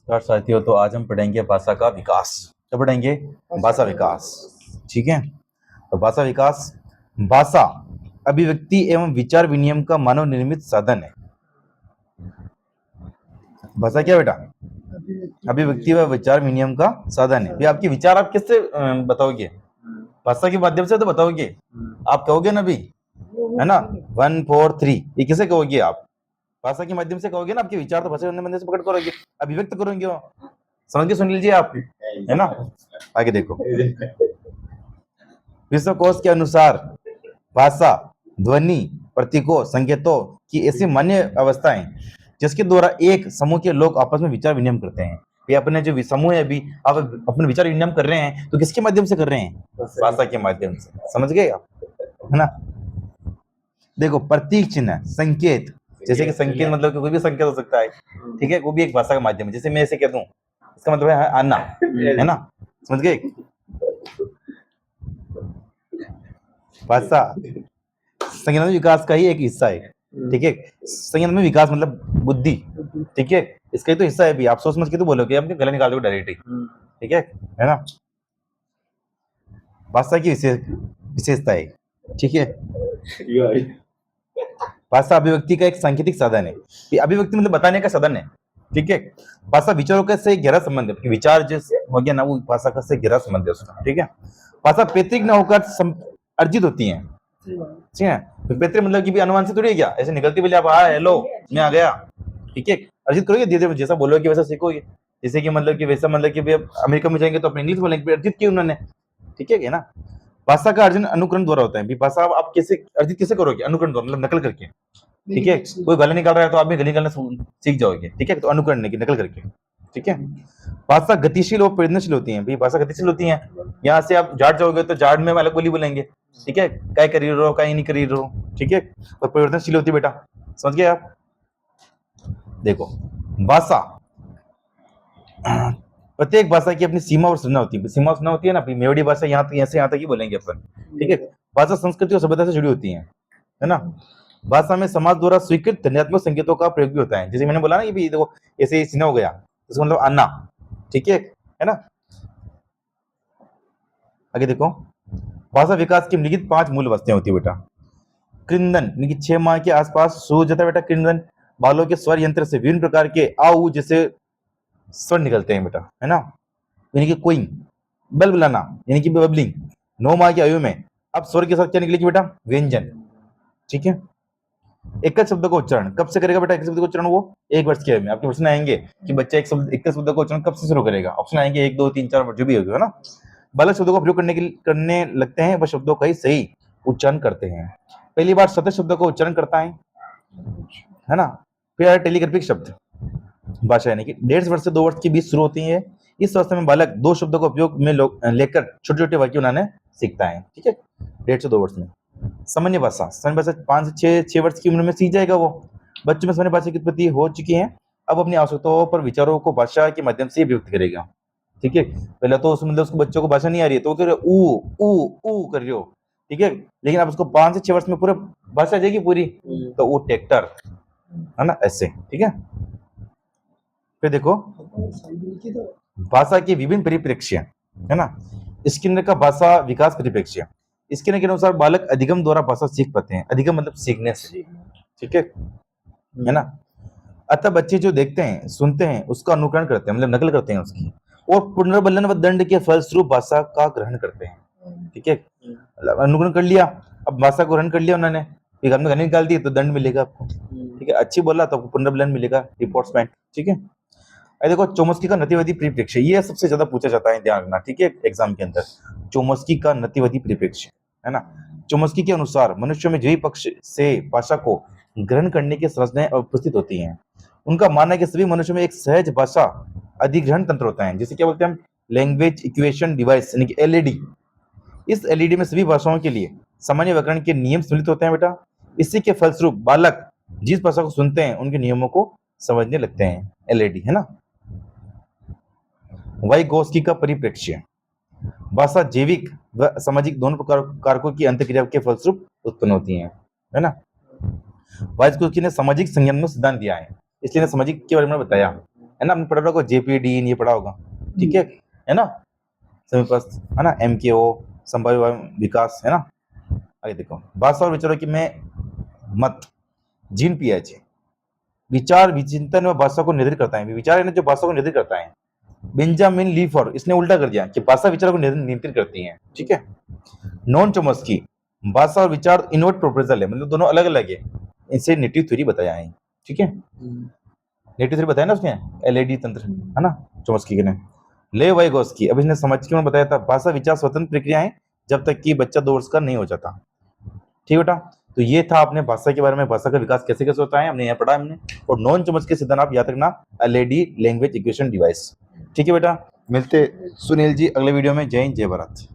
नमस्कार साथियों, तो आज हम पढ़ेंगे भाषा का विकास। क्या पढ़ेंगे? भाषा विकास। ठीक है, तो भाषा विकास। भाषा अभिव्यक्ति एवं विचार विनिमय का मानव निर्मित साधन है। भाषा क्या बेटा? अभिव्यक्ति व विचार विनिमय का साधन है। आपके विचार आप किससे बताओगे? भाषा के माध्यम से तो बताओगे। आप कहोगे ना भी, है ना, 1 4 3, ये किसे कहोगे आप? भाषा के माध्यम से कहोगे ना। आपके विचार तो भाषा के माध्यम से प्रकट करोगे, अभिव्यक्त करोगे। समझ के सुन लीजिए आप, है ना। आगे देखो, विश्वकोश के अनुसार भाषा ध्वनि, प्रतीकों, संकेतों की ऐसी मान्य अवस्थाएं जिसके द्वारा एक समूह के लोग आपस में विचार विनिमय करते हैं। ये अपने जो समूह है, अभी आप अपने विचार विनिमय कर रहे हैं, तो किसके माध्यम से कर रहे हैं? भाषा के माध्यम से। समझ गए आप, है ना। देखो, प्रतीक चिन्ह, संकेत, जैसे कि संकेत मतलब कि कोई भी संकेत हो सकता है, ठीक है, वो भी एक भाषा का माध्यम है। जैसे मैं ऐसे कह दूं, इसका मतलब है आना, है ना। समझ गए? भाषा संज्ञान में विकास का ही एक हिस्सा है, ठीक है। संज्ञान में विकास मतलब बुद्धि, ठीक है, इसका ही तो हिस्सा है भी। आप सोच समझ के तो बोलोगे, आप गले निकाल दो डायरेक्ट ही, ठीक है ना। भाषा की विशेषता है, ठीक है। भाषा अभिव्यक्ति का एक सांकेतिक साधन है। ये अभिव्यक्ति मतलब बताने का साधन है, ठीक है। भाषा विचारों का से गहरा संबंध है। विचार जो हो गया ना, वो भाषा का से गहरा संबंध है उसका, ठीक है। भाषा पैतृक न होकर अर्जित होती है, ठीक है। तो पैतृक मतलब कि भी अनुमान से थोड़ी है क्या, ऐसे निकलती बोले आप हेलो मैं आ गया, ठीक है। अर्जित करोगे धीरे धीरे, जैसा बोलोगे वैसा सीखोगे। जैसे कि मतलब कि वैसा मतलब कि अमेरिका में जाएंगे तो अपने इंग्लिश बोलेंगे, अर्जित की उन्होंने, ठीक है ना। भाषा का अर्जन अनुकरण द्वारा होता है। भाषा आप कैसे अर्जित कैसे करोगे? अनुकरण द्वारा, मतलब नकल करके, ठीक है। कोई गले निकाल रहा है तो आप भी गले निकालना सीख जाओगे, ठीक है। तो अनुकरण की नकल करके, ठीक है। भाषा गतिशील और परिवर्तनशील होती है। भाई भाषा गतिशील होती है। यहाँ से आप जाट जाओगे तो जाट में अलग बोली बोलेंगे, ठीक है, काय करी रहो काय नहीं करी रहो, ठीक है। और परिवर्तनशील होती है बेटा, समझ गए आप। देखो, भाषा प्रत्येक भाषा की अपनी सीमा और संज्ञा होती है। सीमा और संज्ञा होती है ना, मेवाड़ी भाषा यहाँ से यहाँ तक ही बोलेंगे अपन, ठीक है। भाषा संस्कृति और सभ्यता से जुड़ी होती है ना। भाषा में समाज द्वारा स्वीकृत ध्वन्यात्मक संकेतों का प्रयोग भी होता है। जैसे मैंने बोला ना कि देखो ऐसे सीना हो गया, इसका मतलब आना, ठीक है ना। आगे देखो, भाषा विकास की निम्नलिखित 5 मूल अवस्थाएं होती है बेटा। कृंदन, 6 माह के आसपास शुरू हो जाता है बेटा कृंदन। बालों के स्वर यंत्र से विभिन्न प्रकार के आऊ जैसे स्वर निकलते हैं बेटा, है ना। यानी कि कोइंग, बलबलाना, यानी कि बबलिंग। 9 माह की आयु में अब स्वर के साथ क्या निकलेगी बेटा? व्यंजन, ठीक है। एक शब्द का उच्चारण कब से करेगा बेटा? एक शब्द का उच्चारण वो 1 वर्ष की आयु में। आपके प्रश्न आएंगे कि बच्चा एक शब्द का उच्चारण कब से शुरू करेगा? ऑप्शन आएंगे 1 2 3 4 जो भी होगा, है ना। बालक शब्दों का प्रयोग करने लगते हैं, वह शब्दों का ही सही उच्चारण करते हैं। पहली बार सतत शब्दों का उच्चारण करता है ना। फिर टेलीग्राफिक शब्द भाषा, यानी कि 1.5 वर्ष से 2 वर्ष के बीच शुरू होती है। इस अवस्था में बालक 2 शब्दों का उपयोग में लेकर छोटे छोटे वाक्य बनाने सीखता है, ठीक है, 1.5 से 2 वर्ष में। सामान्य भाषा 5 से 6 वर्ष की उम्र में सीख जाएगा वो। बच्चों में सामान्य भाषा की उत्पत्ति हो चुकी है। अब अपनी आवश्यकताओं पर विचारों को भाषा के माध्यम से व्यक्त करेगा, ठीक है। पहले तो मतलब उसको बच्चों को भाषा नहीं आ रही है तो वो ऊ कर रहे हो, ठीक है। लेकिन अब उसको 5 से 6 वर्ष में पूरा भाषा आ जाएगी पूरी, तो वो ट्रैक्टर, है ना, ऐसे, ठीक है। फिर देखो, भाषा के विभिन्न परिप्रेक्ष्य, है ना। स्किनर का भाषा विकास परिप्रेक्ष्य। स्किनर के अनुसार बालक अधिगम द्वारा भाषा सीख पाते हैं। अधिगम मतलब सीखने से, ठीक है ना। अतः बच्चे जो देखते हैं सुनते हैं उसका अनुकरण करते हैं, मतलब नकल करते हैं उसकी, और पुनर्बलन व दंड के फलस्वरूप भाषा का ग्रहण करते हैं, ठीक है। मतलब अनुकरण कर लिया, अब भाषा को ग्रहण कर लिया उन्होंने, फिर हमने गाली निकाल दी तो दंड मिलेगा आपको, ठीक है। अच्छी बोला तो पुनर्बलन मिलेगा, रिपोर्ट्समेंट, ठीक है। अरे देखो, चोमस्की का नतिवादी परिप्रेक्ष्य, ये सबसे ज्यादा पूछा जाता है, ध्यान रखना, ठीक है, एग्जाम के अंदर। चोमस्की का नतिवादी परिप्रेक्ष्य, है ना। चोमस्की के अनुसार मनुष्य में द्वि पक्ष से भाषा को ग्रहण करने की संरचनाएं उपस्थित होती हैं। उनका मानना है कि सभी मनुष्यों में एक सहज भाषा अधिग्रहण तंत्र होता है, जिसे क्या बोलते हैं हम? लैंग्वेज इक्वेशन डिवाइस, यानी कि एलईडी। इस एलईडी में सभी भाषाओं के लिए सामान्य व्याकरण के नियम सम्मिलित होते हैं बेटा। इसी के फलस्वरूप बालक जिस भाषा को सुनते हैं उनके नियमों को समझने लगते हैं, एलईडी, है ना। वाइगोस्की का परिप्रेक्ष्य, भाषा जैविक व सामाजिक दोनों प्रकार कारकों की अंतक्रिया के फलस्वरूप उत्पन्न होती है ना। वाइगोस्की ने सामाजिक संज्ञान में सिद्धांत दिया है, इसलिए सामाजिक के बारे में बताया, है ना, आपने पढ़ा होगा JPD ये पढ़ा होगा, ठीक है ना, समीपस्थ है ना, MKO संभाव्य विकास, है ना। आगे देखो, भाषा और विचारों की में मत जीन PH विचार विचिंतन व भाषा को निर्धारित करता है, विचार है ना जो भाषा को निर्धारित करता है। बेंजामिन लीफोर्ड इसने उल्टा कर दिया कि भाषा विचार को नियंत्रित करती है, ठीक है। नॉन चॉम्स्की भाषा और विचार इनवर्ट प्रोपोजल है, मतलब दोनों अलग अलग है, इसे नेटिव थ्योरी बताया है, ठीक है। नेटिव थ्योरी बताया ना उसने, LAD तंत्र, है ना, चॉम्स्की ने। ले वाइगोस्की अब इसने समझ के बताया था, भाषा विचार स्वतंत्र प्रक्रिया है जब तक कि बच्चा 2 वर्ष का नहीं हो जाता, ठीक बेटा। तो ये था आपने भाषा के बारे में, भाषा का विकास कैसे कैसे होता है हमने यहाँ पढ़ा हमने। और नॉन चॉम्स्की सिद्धांत आप याद रखना, LAD लैंग्वेज इक्वेशन डिवाइस, ठीक है बेटा। मिलते सुनील जी अगले वीडियो में। जय हिंद जय भारत।